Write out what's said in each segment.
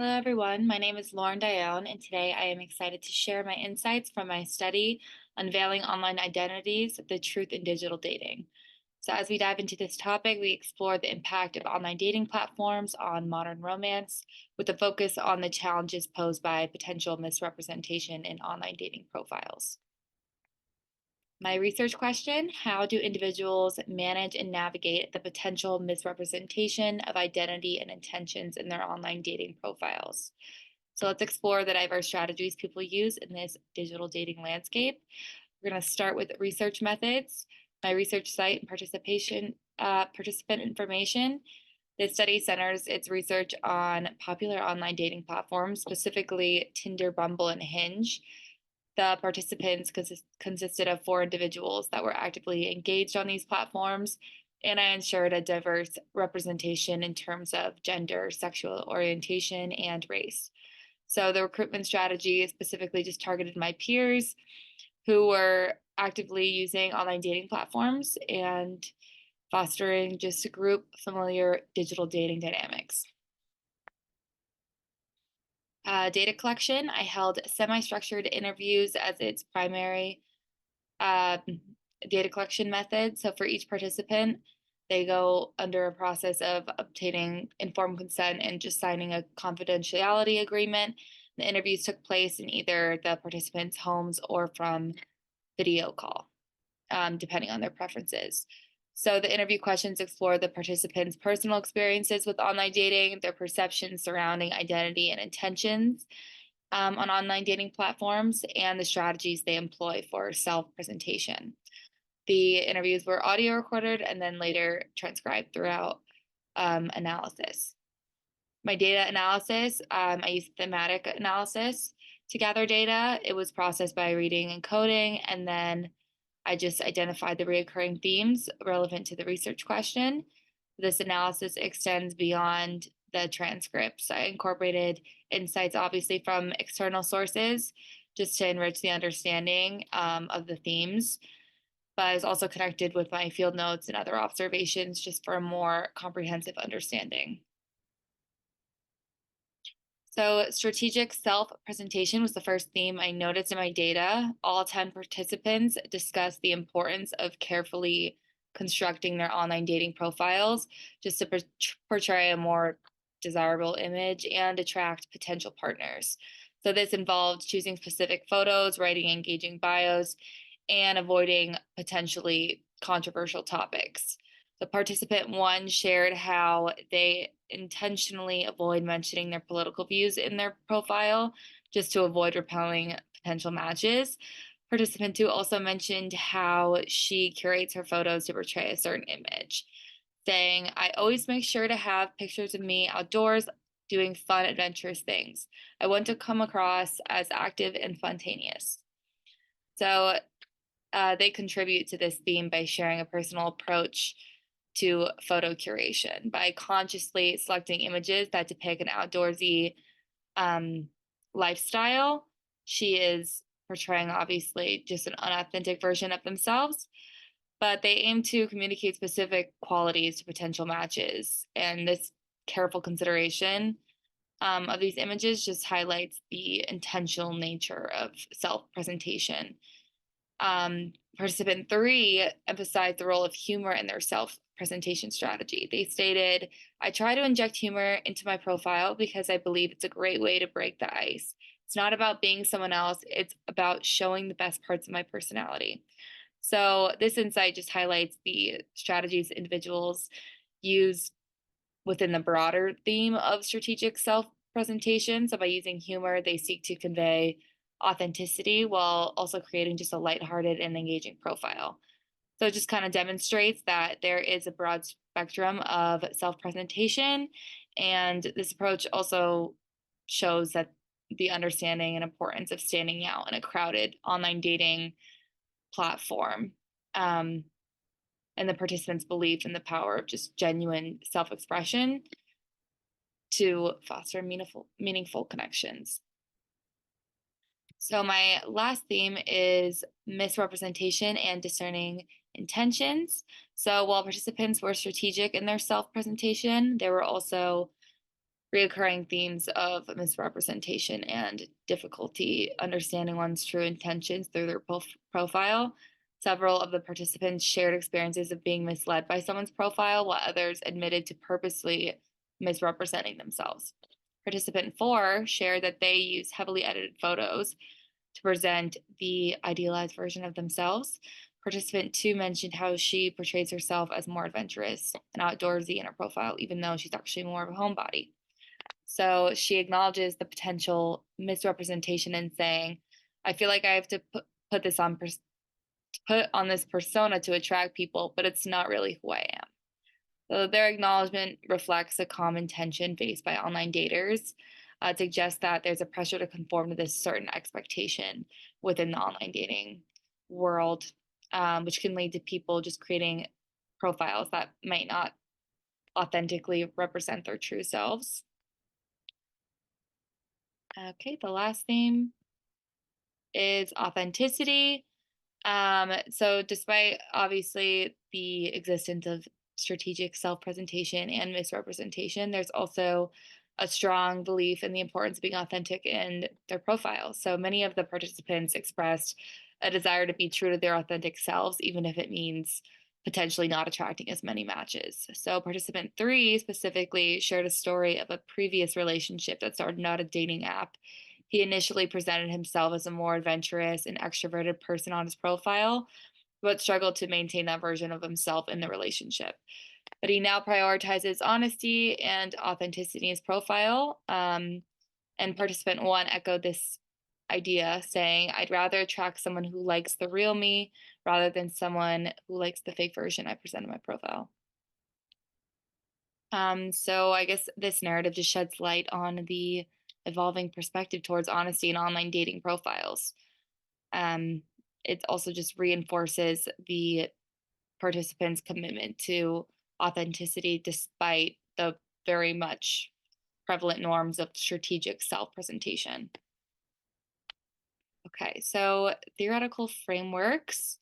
Hello, everyone. My name is Lauren Dione, and today I am excited to share my insights from my study, Unveiling Online Identities, the Truth in Digital Dating. So, as we dive into this topic, we explore the impact of online dating platforms on modern romance, with a focus on the challenges posed by potential misrepresentation in online dating profiles. My research question: how do individuals manage and navigate the potential misrepresentation of identity and intentions in their online dating profiles? So let's explore the diverse strategies people use in this digital dating landscape. We're going to start with research methods, my research site, and participant information. This study centers its research on popular online dating platforms, specifically Tinder, Bumble, and Hinge. The participants consisted of 4 individuals that were actively engaged on these platforms, and I ensured a diverse representation in terms of gender, sexual orientation, and race. So the recruitment strategy specifically just targeted my peers who were actively using online dating platforms and fostering just a group familiar digital dating dynamics. Data collection, I held semi-structured interviews as its primary uh, data collection method. So for each participant, they go under a process of obtaining informed consent and just signing a confidentiality agreement. The interviews took place in either the participants' homes or from video call, depending on their preferences. So the interview questions explore the participants' personal experiences with online dating, their perceptions surrounding identity and intentions on online dating platforms, and the strategies they employ for self-presentation. The interviews were audio recorded and then later transcribed throughout analysis. My data analysis, I used thematic analysis to gather data. It was processed by reading and coding, and then I just identified the recurring themes relevant to the research question. This analysis extends beyond the transcripts. I incorporated insights, obviously, from external sources just to enrich the understanding of the themes. But I was also connected with my field notes and other observations just for a more comprehensive understanding. So strategic self-presentation was the first theme I noticed in my data. All 10 participants discussed the importance of carefully constructing their online dating profiles just to portray a more desirable image and attract potential partners. So this involved choosing specific photos, writing engaging bios, and avoiding potentially controversial topics. The participant 1 shared how they intentionally avoid mentioning their political views in their profile just to avoid repelling potential matches. Participant 2 also mentioned how she curates her photos to portray a certain image, saying, I always make sure to have pictures of me outdoors doing fun, adventurous things. I want to come across as active and spontaneous. So they contribute to this theme by sharing a personal approach to photo curation by consciously selecting images that depict an outdoorsy lifestyle. She is portraying, obviously, just an unauthentic version of themselves, but they aim to communicate specific qualities to potential matches. And this careful consideration of these images just highlights the intentional nature of self-presentation. Participant 3 emphasized the role of humor in their self-presentation strategy. They stated, I try to inject humor into my profile because I believe it's a great way to break the ice. It's not about being someone else, it's about showing the best parts of my personality. So this insight just highlights the strategies individuals use within the broader theme of strategic self-presentation. So by using humor, they seek to convey authenticity while also creating just a lighthearted and engaging profile. So it just kind of demonstrates that there is a broad spectrum of self-presentation, and this approach also shows that the understanding and importance of standing out in a crowded online dating platform, and the participants' belief in the power of just genuine self-expression to foster meaningful connections. So my last theme is misrepresentation and discerning intentions. So while participants were strategic in their self-presentation, they were also reoccurring themes of misrepresentation and difficulty understanding one's true intentions through their profile. Several of the participants shared experiences of being misled by someone's profile, while others admitted to purposely misrepresenting themselves. Participant 4 shared that they use heavily edited photos to present the idealized version of themselves. Participant 2 mentioned how she portrays herself as more adventurous and outdoorsy in her profile, even though she's actually more of a homebody. So she acknowledges the potential misrepresentation in saying, I feel like I have to put this on put on this persona to attract people, but it's not really who I am. So their acknowledgement reflects a common tension faced by online daters. It suggests that there's a pressure to conform to this certain expectation within the online dating world, which can lead to people just creating profiles that might not authentically represent their true selves. Okay, the last theme is authenticity. So despite obviously the existence of strategic self-presentation and misrepresentation, there's also a strong belief in the importance of being authentic in their profiles. So many of the participants expressed a desire to be true to their authentic selves, even if it means potentially not attracting as many matches. So participant 3 specifically shared a story of a previous relationship that started out a dating app. He initially presented himself as a more adventurous and extroverted person on his profile, but struggled to maintain that version of himself in the relationship. But he now prioritizes honesty and authenticity in his profile. And participant 1 echoed this idea, saying, I'd rather attract someone who likes the real me rather than someone who likes the fake version I present in my profile. So I guess this narrative just sheds light on the evolving perspective towards honesty in online dating profiles. It also just reinforces the participants' commitment to authenticity despite the very much prevalent norms of strategic self-presentation. Okay, so theoretical frameworks.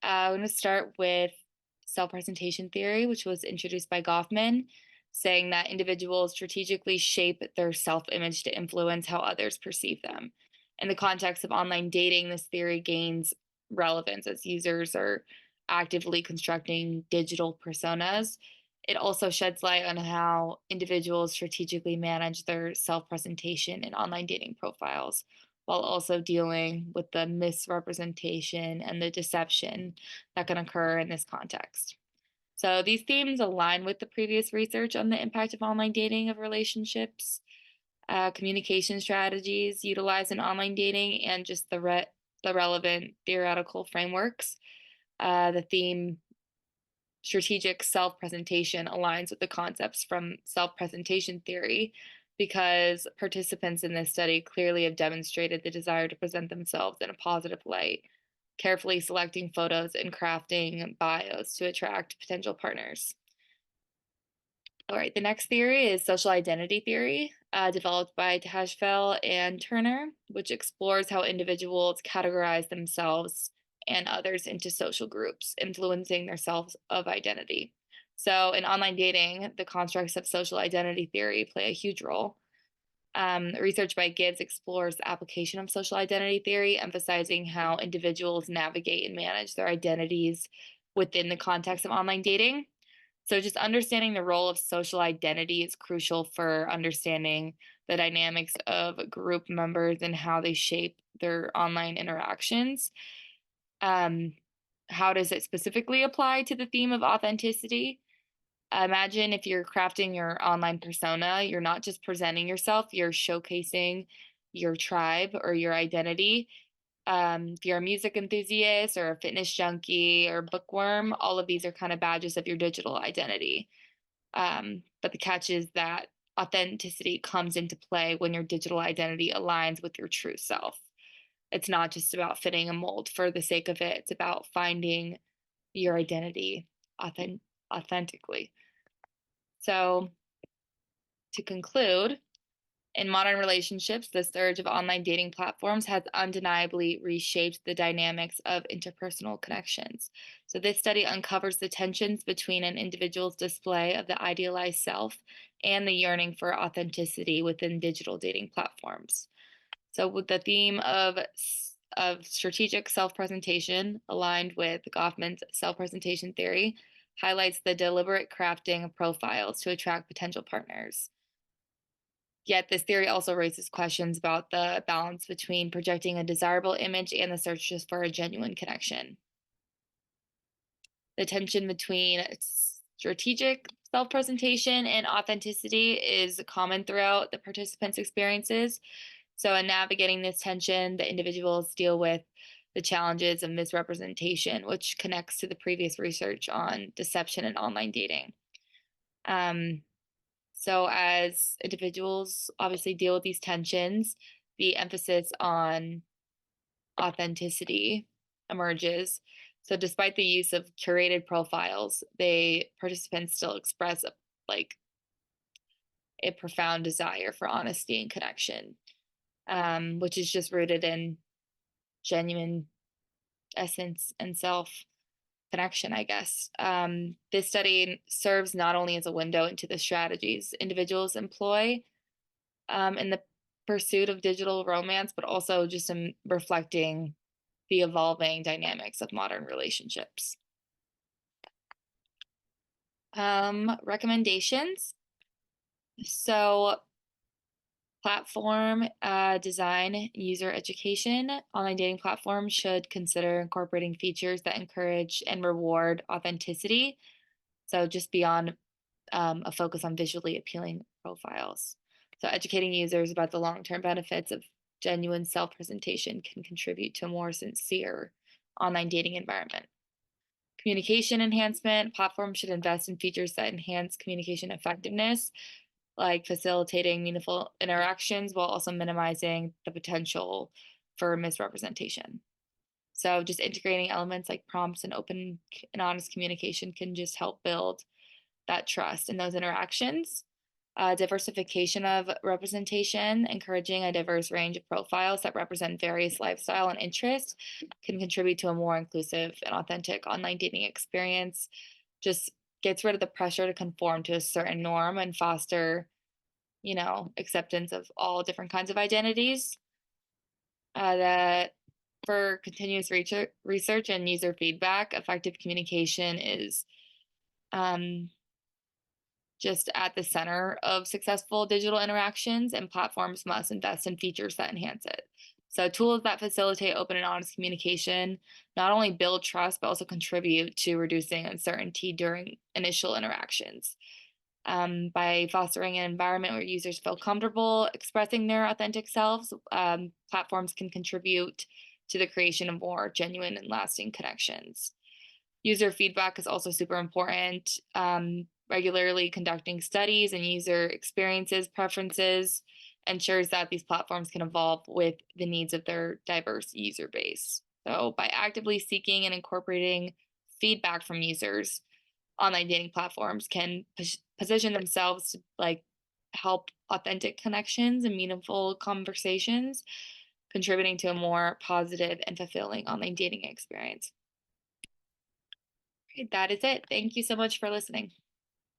I'm going to start with self-presentation theory, which was introduced by Goffman, saying that individuals strategically shape their self-image to influence how others perceive them. In the context of online dating, this theory gains relevance as users are actively constructing digital personas. It also sheds light on how individuals strategically manage their self-presentation in online dating profiles, while also dealing with the misrepresentation and the deception that can occur in this context. So these themes align with the previous research on the impact of online dating of relationships, communication strategies utilized in online dating, and just the relevant theoretical frameworks. The theme strategic self-presentation aligns with the concepts from self-presentation theory because participants in this study clearly have demonstrated the desire to present themselves in a positive light, carefully selecting photos and crafting bios to attract potential partners. All right, the next theory is social identity theory, developed by Tajfel and Turner, which explores how individuals categorize themselves and others into social groups, influencing their sense of identity. So, in online dating, the constructs of social identity theory play a huge role. Research by Gibbs explores the application of social identity theory, emphasizing how individuals navigate and manage their identities within the context of online dating. So, just understanding the role of social identity is crucial for understanding the dynamics of group members and how they shape their online interactions. How does it specifically apply to the theme of authenticity? Imagine if you're crafting your online persona, you're not just presenting yourself, you're showcasing your tribe or your identity. If you're a music enthusiast or a fitness junkie or bookworm, all of these are kind of badges of your digital identity. But the catch is that authenticity comes into play when your digital identity aligns with your true self. It's not just about fitting a mold for the sake of it, it's about finding your identity authentically. So, to conclude, in modern relationships, the surge of online dating platforms has undeniably reshaped the dynamics of interpersonal connections. So, this study uncovers the tensions between an individual's display of the idealized self and the yearning for authenticity within digital dating platforms. So, with the theme of strategic self-presentation, aligned with Goffman's self-presentation theory, highlights the deliberate crafting of profiles to attract potential partners. Yet, this theory also raises questions about the balance between projecting a desirable image and the search just for a genuine connection. The tension between strategic self presentation and authenticity is common throughout the participants' experiences. So, in navigating this tension, the individuals deal with the challenges of misrepresentation, which connects to the previous research on deception and online dating. Um, so, as individuals obviously deal with these tensions, the emphasis on authenticity emerges. So, despite the use of curated profiles, participants still express like a profound desire for honesty and connection, which is just rooted in genuine essence and self connection, I guess. This study serves not only as a window into the strategies individuals employ in the pursuit of digital romance, but also just in reflecting the evolving dynamics of modern relationships. Recommendations. So, platform design, user education. Online dating platforms should consider incorporating features that encourage and reward authenticity. So, just beyond a focus on visually appealing profiles. So, educating users about the long term benefits of genuine self presentation can contribute to a more sincere online dating environment. Communication enhancement. Platforms should invest in features that enhance communication effectiveness, like facilitating meaningful interactions while also minimizing the potential for misrepresentation. So, just integrating elements like prompts and open and honest communication can just help build that trust in those interactions. Diversification of representation, encouraging a diverse range of profiles that represent various lifestyle and interests, can contribute to a more inclusive and authentic online dating experience. Just gets rid of the pressure to conform to a certain norm and foster, acceptance of all different kinds of identities. That for continuous research and user feedback, effective communication is just at the center of successful digital interactions, and platforms must invest in features that enhance it. So, tools that facilitate open and honest communication not only build trust, but also contribute to reducing uncertainty during initial interactions. By fostering an environment where users feel comfortable expressing their authentic selves, platforms can contribute to the creation of more genuine and lasting connections. User feedback is also super important. Regularly conducting studies and user experiences, preferences ensures that these platforms can evolve with the needs of their diverse user base. So, by actively seeking and incorporating feedback from users, online dating platforms can position themselves to help authentic connections and meaningful conversations, contributing to a more positive and fulfilling online dating experience. Okay, that is it. Thank you so much for listening.